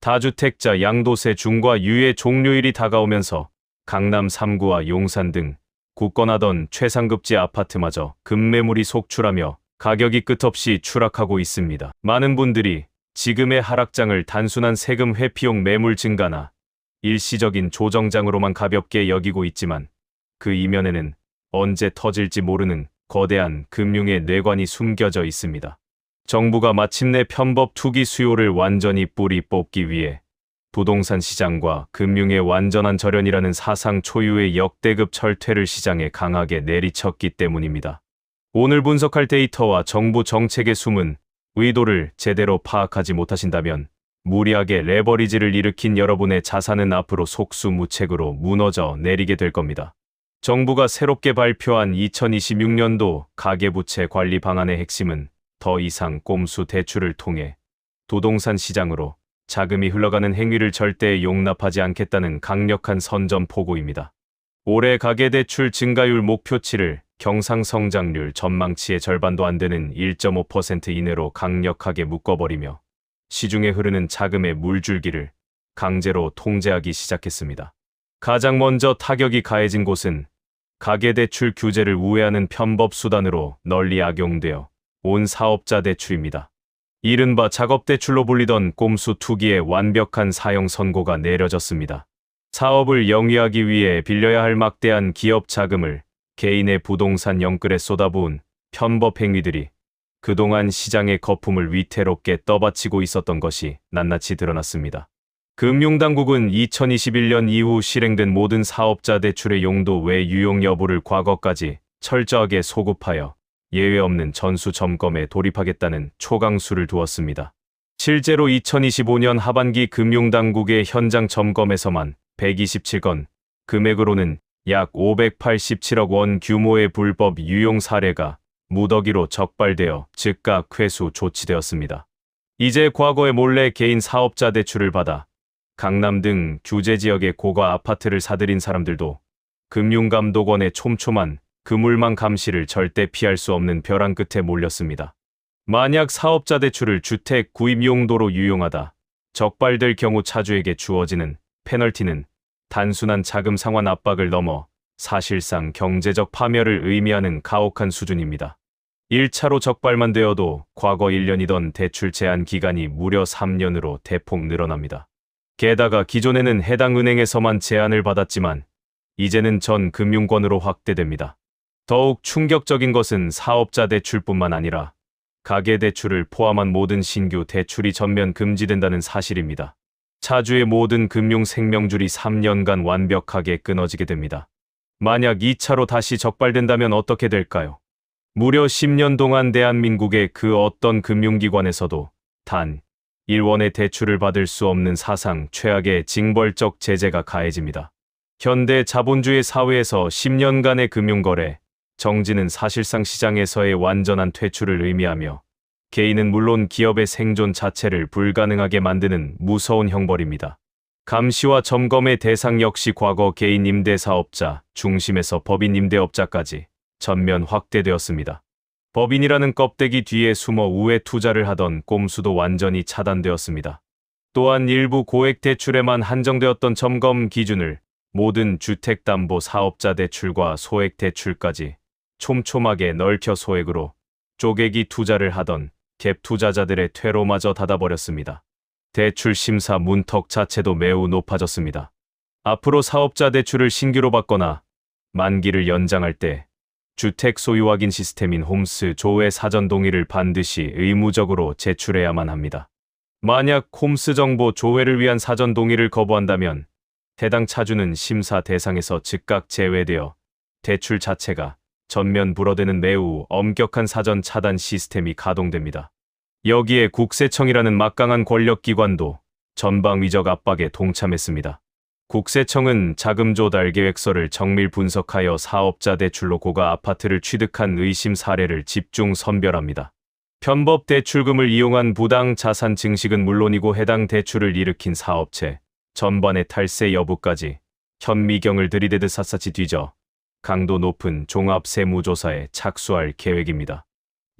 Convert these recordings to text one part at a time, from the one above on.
다주택자 양도세 중과 유예 종료일이 다가오면서 강남 3구와 용산 등 굳건하던 최상급지 아파트마저 급매물이 속출하며 가격이 끝없이 추락하고 있습니다. 많은 분들이 지금의 하락장을 단순한 세금 회피용 매물 증가나 일시적인 조정장으로만 가볍게 여기고 있지만 그 이면에는 언제 터질지 모르는 거대한 금융의 뇌관이 숨겨져 있습니다. 정부가 마침내 편법 투기 수요를 완전히 뿌리 뽑기 위해 부동산 시장과 금융의 완전한 절연이라는 사상 초유의 역대급 철퇴를 시장에 강하게 내리쳤기 때문입니다. 오늘 분석할 데이터와 정부 정책의 숨은 의도를 제대로 파악하지 못하신다면 무리하게 레버리지를 일으킨 여러분의 자산은 앞으로 속수무책으로 무너져 내리게 될 겁니다. 정부가 새롭게 발표한 2026년도 가계부채 관리 방안의 핵심은 더 이상 꼼수 대출을 통해 부동산 시장으로 자금이 흘러가는 행위를 절대 용납하지 않겠다는 강력한 선전포고입니다. 올해 가계대출 증가율 목표치를 경상성장률 전망치의 절반도 안 되는 1.5% 이내로 강력하게 묶어버리며 시중에 흐르는 자금의 물줄기를 강제로 통제하기 시작했습니다. 가장 먼저 타격이 가해진 곳은 가계대출 규제를 우회하는 편법 수단으로 널리 악용되어 온 사업자 대출입니다. 이른바 작업대출로 불리던 꼼수 투기의 완벽한 사형 선고가 내려졌습니다. 사업을 영위하기 위해 빌려야 할 막대한 기업 자금을 개인의 부동산 영끌에 쏟아부은 편법 행위들이 그동안 시장의 거품을 위태롭게 떠받치고 있었던 것이 낱낱이 드러났습니다. 금융당국은 2021년 이후 실행된 모든 사업자 대출의 용도 외 유용 여부를 과거까지 철저하게 소급하여 예외 없는 전수 점검에 돌입하겠다는 초강수를 두었습니다. 실제로 2025년 하반기 금융당국의 현장 점검에서만 127건, 금액으로는 약 587억 원 규모의 불법 유용 사례가 무더기로 적발되어 즉각 회수 조치되었습니다. 이제 과거에 몰래 개인 사업자 대출을 받아 강남 등 규제지역의 고가 아파트를 사들인 사람들도 금융감독원의 촘촘한 그물망 감시를 절대 피할 수 없는 벼랑 끝에 몰렸습니다. 만약 사업자 대출을 주택 구입 용도로 유용하다 적발될 경우 차주에게 주어지는 페널티는 단순한 자금 상환 압박을 넘어 사실상 경제적 파멸을 의미하는 가혹한 수준입니다. 1차로 적발만 되어도 과거 1년이던 대출 제한 기간이 무려 3년으로 대폭 늘어납니다. 게다가 기존에는 해당 은행에서만 제한을 받았지만 이제는 전 금융권으로 확대됩니다. 더욱 충격적인 것은 사업자 대출뿐만 아니라 가계대출을 포함한 모든 신규 대출이 전면 금지된다는 사실입니다. 차주의 모든 금융 생명줄이 3년간 완벽하게 끊어지게 됩니다. 만약 2차로 다시 적발된다면 어떻게 될까요? 무려 10년 동안 대한민국의 그 어떤 금융기관에서도 단 1원의 대출을 받을 수 없는 사상 최악의 징벌적 제재가 가해집니다. 현대 자본주의 사회에서 10년간의 금융거래 정지는 사실상 시장에서의 완전한 퇴출을 의미하며 개인은 물론 기업의 생존 자체를 불가능하게 만드는 무서운 형벌입니다. 감시와 점검의 대상 역시 과거 개인 임대사업자 중심에서 법인 임대업자까지 전면 확대되었습니다. 법인이라는 껍데기 뒤에 숨어 우회 투자를 하던 꼼수도 완전히 차단되었습니다. 또한 일부 고액 대출에만 한정되었던 점검 기준을 모든 주택담보사업자 대출과 소액 대출까지 촘촘하게 넓혀 소액으로 쪼개기 투자를 하던 갭 투자자들의 퇴로마저 닫아버렸습니다. 대출 심사 문턱 자체도 매우 높아졌습니다. 앞으로 사업자 대출을 신규로 받거나 만기를 연장할 때 주택 소유 확인 시스템인 홈스 조회 사전 동의를 반드시 의무적으로 제출해야만 합니다. 만약 홈스 정보 조회를 위한 사전 동의를 거부한다면 해당 차주는 심사 대상에서 즉각 제외되어 대출 자체가 전면 불어대는 매우 엄격한 사전 차단 시스템이 가동됩니다. 여기에 국세청이라는 막강한 권력기관도 전방위적 압박에 동참했습니다. 국세청은 자금 조달 계획서를 정밀 분석하여 사업자 대출로 고가 아파트를 취득한 의심 사례를 집중 선별합니다. 편법 대출금을 이용한 부당 자산 증식은 물론이고 해당 대출을 일으킨 사업체 전반의 탈세 여부까지 현미경을 들이대듯 샅샅이 뒤져 강도 높은 종합세무조사에 착수할 계획입니다.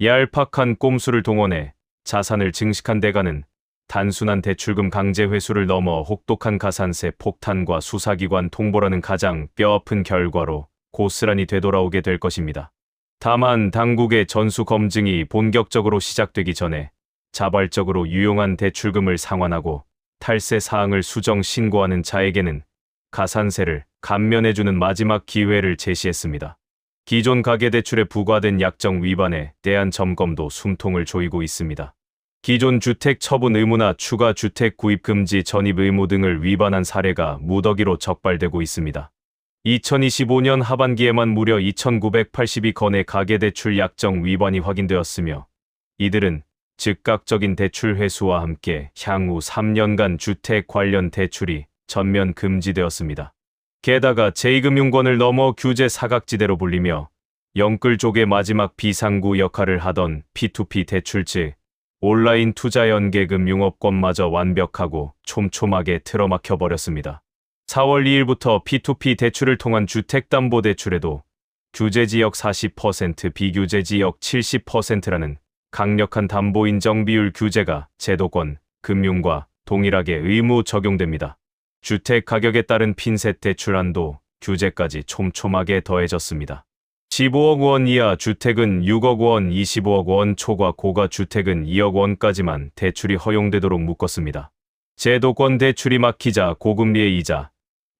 얄팍한 꼼수를 동원해 자산을 증식한 대가는 단순한 대출금 강제 회수를 넘어 혹독한 가산세 폭탄과 수사기관 통보라는 가장 뼈아픈 결과로 고스란히 되돌아오게 될 것입니다. 다만 당국의 전수 검증이 본격적으로 시작되기 전에 자발적으로 유용한 대출금을 상환하고 탈세 사항을 수정 신고하는 자에게는 가산세를 감면해주는 마지막 기회를 제시했습니다. 기존 가계대출에 부과된 약정 위반에 대한 점검도 숨통을 조이고 있습니다. 기존 주택 처분 의무나 추가 주택 구입 금지 전입 의무 등을 위반한 사례가 무더기로 적발되고 있습니다. 2025년 하반기에만 무려 2,982건의 가계대출 약정 위반이 확인되었으며 이들은 즉각적인 대출 회수와 함께 향후 3년간 주택 관련 대출이 전면 금지되었습니다. 게다가 제2금융권을 넘어 규제 사각지대로 불리며 영끌족의 마지막 비상구 역할을 하던 P2P 대출 즉 온라인 투자연계금 융업권마저 완벽하고 촘촘하게 틀어막혀 버렸습니다. 4월 2일부터 P2P 대출을 통한 주택담보대출에도 규제지역 40%, 비규제지역 70%라는 강력한 담보인정 비율 규제가 제도권, 금융과 동일하게 의무 적용됩니다. 주택 가격에 따른 핀셋 대출 한도 규제까지 촘촘하게 더해졌습니다. 15억 원 이하 주택은 6억 원, 25억 원 초과 고가 주택은 2억 원까지만 대출이 허용되도록 묶었습니다. 제도권 대출이 막히자 고금리의 이자,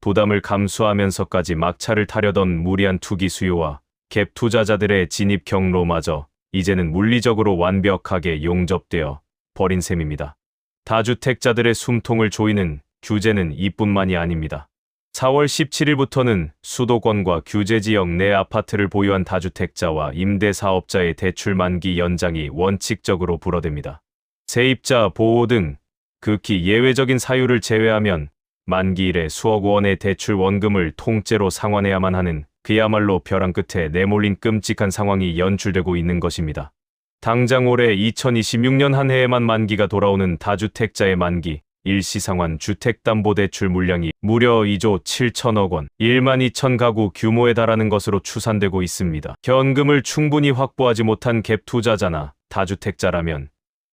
부담을 감수하면서까지 막차를 타려던 무리한 투기 수요와 갭 투자자들의 진입 경로마저 이제는 물리적으로 완벽하게 용접되어 버린 셈입니다. 다주택자들의 숨통을 조이는 규제는 이뿐만이 아닙니다. 4월 17일부터는 수도권과 규제지역 내 아파트를 보유한 다주택자와 임대사업자의 대출 만기 연장이 원칙적으로 불어댑니다. 세입자 보호 등 극히 예외적인 사유를 제외하면 만기일에 수억 원의 대출 원금을 통째로 상환해야만 하는 그야말로 벼랑 끝에 내몰린 끔찍한 상황이 연출되고 있는 것입니다. 당장 올해 2026년 한 해에만 만기가 돌아오는 다주택자의 만기 일시상환 주택담보대출 물량이 무려 2조 7천억 원, 1만 2천 가구 규모에 달하는 것으로 추산되고 있습니다. 현금을 충분히 확보하지 못한 갭 투자자나 다주택자라면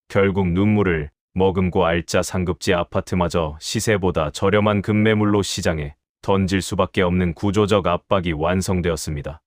결국 눈물을 머금고 알짜 상급지 아파트마저 시세보다 저렴한 급매물로 시장에 던질 수밖에 없는 구조적 압박이 완성되었습니다.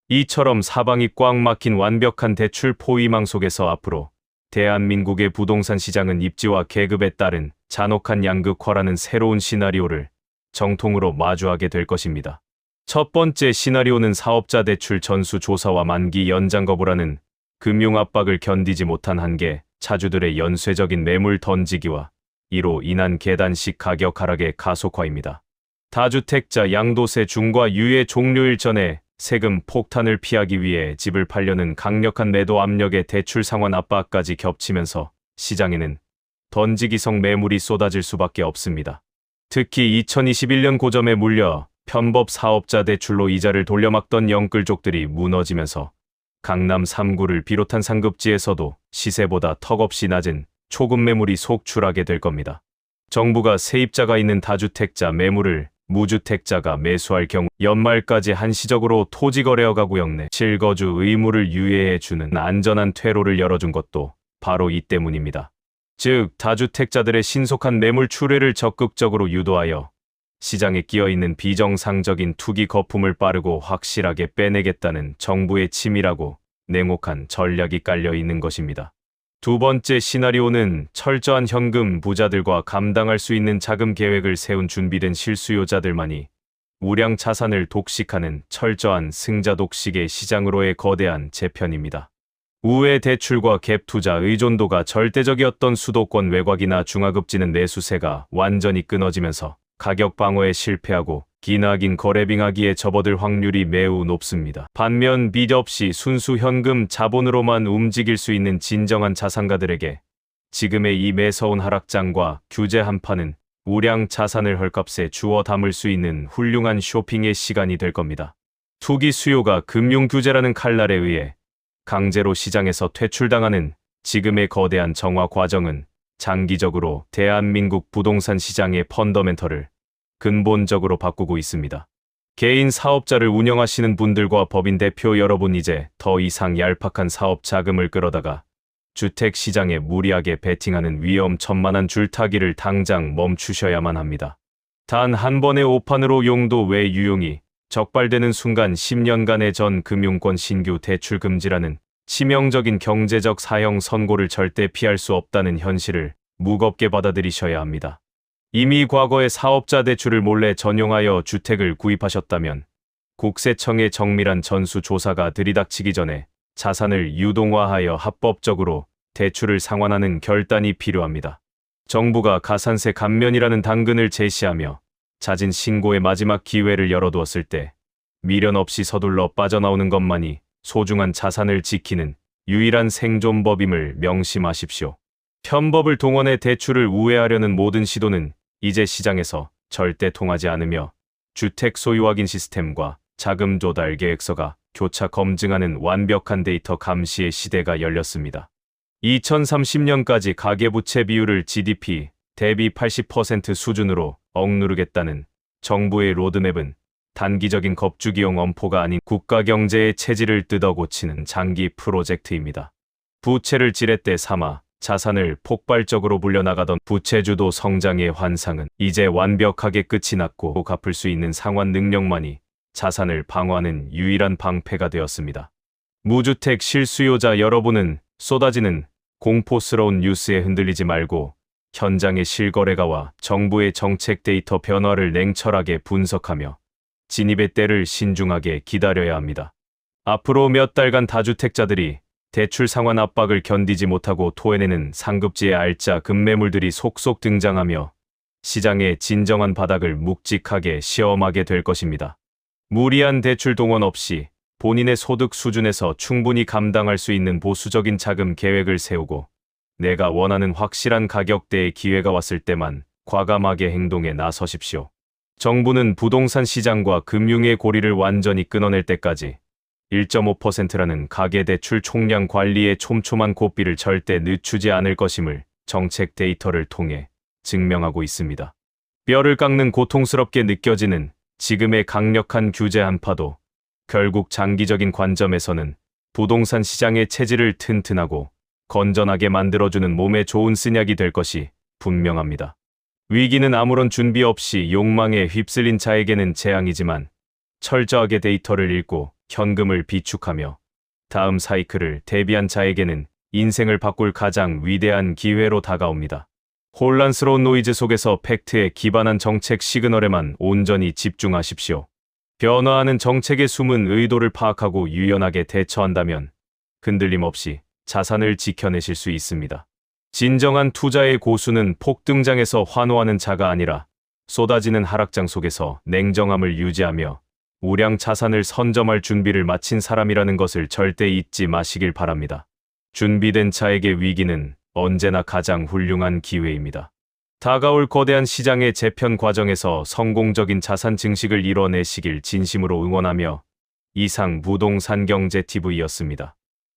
이처럼 사방이 꽉 막힌 완벽한 대출 포위망 속에서 앞으로 대한민국의 부동산 시장은 입지와 계급에 따른 잔혹한 양극화라는 새로운 시나리오를 정통으로 마주하게 될 것입니다. 첫 번째 시나리오는 사업자 대출 전수 조사와 만기 연장 거부라는 금융 압박을 견디지 못한 한계 차주들의 연쇄적인 매물 던지기와 이로 인한 계단식 가격 하락의 가속화입니다. 다주택자 양도세 중과 유예 종료일 전에 세금 폭탄을 피하기 위해 집을 팔려는 강력한 매도 압력의 대출 상환 압박까지 겹치면서 시장에는 던지기성 매물이 쏟아질 수밖에 없습니다. 특히 2021년 고점에 물려 편법 사업자 대출로 이자를 돌려막던 영끌족들이 무너지면서 강남 3구를 비롯한 상급지에서도 시세보다 턱없이 낮은 초급 매물이 속출하게 될 겁니다. 정부가 세입자가 있는 다주택자 매물을 무주택자가 매수할 경우 연말까지 한시적으로 토지거래허가 구역 내 실거주 의무를 유예해주는 안전한 퇴로를 열어준 것도 바로 이 때문입니다. 즉 다주택자들의 신속한 매물 출회를 적극적으로 유도하여 시장에 끼어있는 비정상적인 투기 거품을 빠르고 확실하게 빼내겠다는 정부의 치밀하고 냉혹한 전략이 깔려 있는 것입니다. 두 번째 시나리오는 철저한 현금 부자들과 감당할 수 있는 자금 계획을 세운 준비된 실수요자들만이 우량 자산을 독식하는 철저한 승자 독식의 시장으로의 거대한 재편입니다. 우회 대출과 갭 투자 의존도가 절대적이었던 수도권 외곽이나 중하급지는 매수세가 완전히 끊어지면서 가격 방어에 실패하고 기나긴 거래 빙하기에 접어들 확률이 매우 높습니다. 반면 빚 없이 순수 현금 자본으로만 움직일 수 있는 진정한 자산가들에게 지금의 이 매서운 하락장과 규제 한파는 우량 자산을 헐값에 주워 담을 수 있는 훌륭한 쇼핑의 시간이 될 겁니다. 투기 수요가 금융 규제라는 칼날에 의해 강제로 시장에서 퇴출당하는 지금의 거대한 정화 과정은 장기적으로 대한민국 부동산 시장의 펀더멘털을 근본적으로 바꾸고 있습니다. 개인 사업자를 운영하시는 분들과 법인 대표 여러분 이제 더 이상 얄팍한 사업 자금을 끌어다가 주택 시장에 무리하게 베팅하는 위험천만한 줄타기를 당장 멈추셔야만 합니다. 단 한 번의 오판으로 용도 외 유용이 적발되는 순간 10년간의 전 금융권 신규 대출 금지라는 치명적인 경제적 사형 선고를 절대 피할 수 없다는 현실을 무겁게 받아들이셔야 합니다. 이미 과거에 사업자 대출을 몰래 전용하여 주택을 구입하셨다면 국세청의 정밀한 전수조사가 들이닥치기 전에 자산을 유동화하여 합법적으로 대출을 상환하는 결단이 필요합니다. 정부가 가산세 감면이라는 당근을 제시하며 잦은 신고의 마지막 기회를 열어두었을 때 미련 없이 서둘러 빠져나오는 것만이 소중한 자산을 지키는 유일한 생존법임을 명심하십시오. 편법을 동원해 대출을 우회하려는 모든 시도는 이제 시장에서 절대 통하지 않으며 주택 소유 확인 시스템과 자금 조달 계획서가 교차 검증하는 완벽한 데이터 감시의 시대가 열렸습니다. 2030년까지 가계부채 비율을 GDP 대비 80% 수준으로 억누르겠다는 정부의 로드맵은 단기적인 겁주기용 엄포가 아닌 국가 경제의 체질을 뜯어 고치는 장기 프로젝트입니다. 부채를 지렛대 삼아 자산을 폭발적으로 불려나가던 부채주도 성장의 환상은 이제 완벽하게 끝이 났고 갚을 수 있는 상환 능력만이 자산을 방어하는 유일한 방패가 되었습니다. 무주택 실수요자 여러분은 쏟아지는 공포스러운 뉴스에 흔들리지 말고 현장의 실거래가와 정부의 정책 데이터 변화를 냉철하게 분석하며 진입의 때를 신중하게 기다려야 합니다. 앞으로 몇 달간 다주택자들이 대출 상환 압박을 견디지 못하고 토해내는 상급지의 알짜 급매물들이 속속 등장하며 시장의 진정한 바닥을 묵직하게 시험하게 될 것입니다. 무리한 대출 동원 없이 본인의 소득 수준에서 충분히 감당할 수 있는 보수적인 자금 계획을 세우고 내가 원하는 확실한 가격대의 기회가 왔을 때만 과감하게 행동에 나서십시오. 정부는 부동산 시장과 금융의 고리를 완전히 끊어낼 때까지 1.5%라는 가계대출 총량 관리의 촘촘한 고삐를 절대 늦추지 않을 것임을 정책 데이터를 통해 증명하고 있습니다. 뼈를 깎는 고통스럽게 느껴지는 지금의 강력한 규제 한파도 결국 장기적인 관점에서는 부동산 시장의 체질을 튼튼하고 건전하게 만들어주는 몸에 좋은 쓴약이 될 것이 분명합니다. 위기는 아무런 준비 없이 욕망에 휩쓸린 자에게는 재앙이지만 철저하게 데이터를 읽고 현금을 비축하며 다음 사이클을 대비한 자에게는 인생을 바꿀 가장 위대한 기회로 다가옵니다. 혼란스러운 노이즈 속에서 팩트에 기반한 정책 시그널에만 온전히 집중하십시오. 변화하는 정책의 숨은 의도를 파악하고 유연하게 대처한다면 흔들림 없이 자산을 지켜내실 수 있습니다. 진정한 투자의 고수는 폭등장에서 환호하는 자가 아니라 쏟아지는 하락장 속에서 냉정함을 유지하며 우량 자산을 선점할 준비를 마친 사람이라는 것을 절대 잊지 마시길 바랍니다. 준비된 자에게 위기는 언제나 가장 훌륭한 기회입니다. 다가올 거대한 시장의 재편 과정에서 성공적인 자산 증식을 이뤄내시길 진심으로 응원하며 이상 부동산 경제 TV였습니다.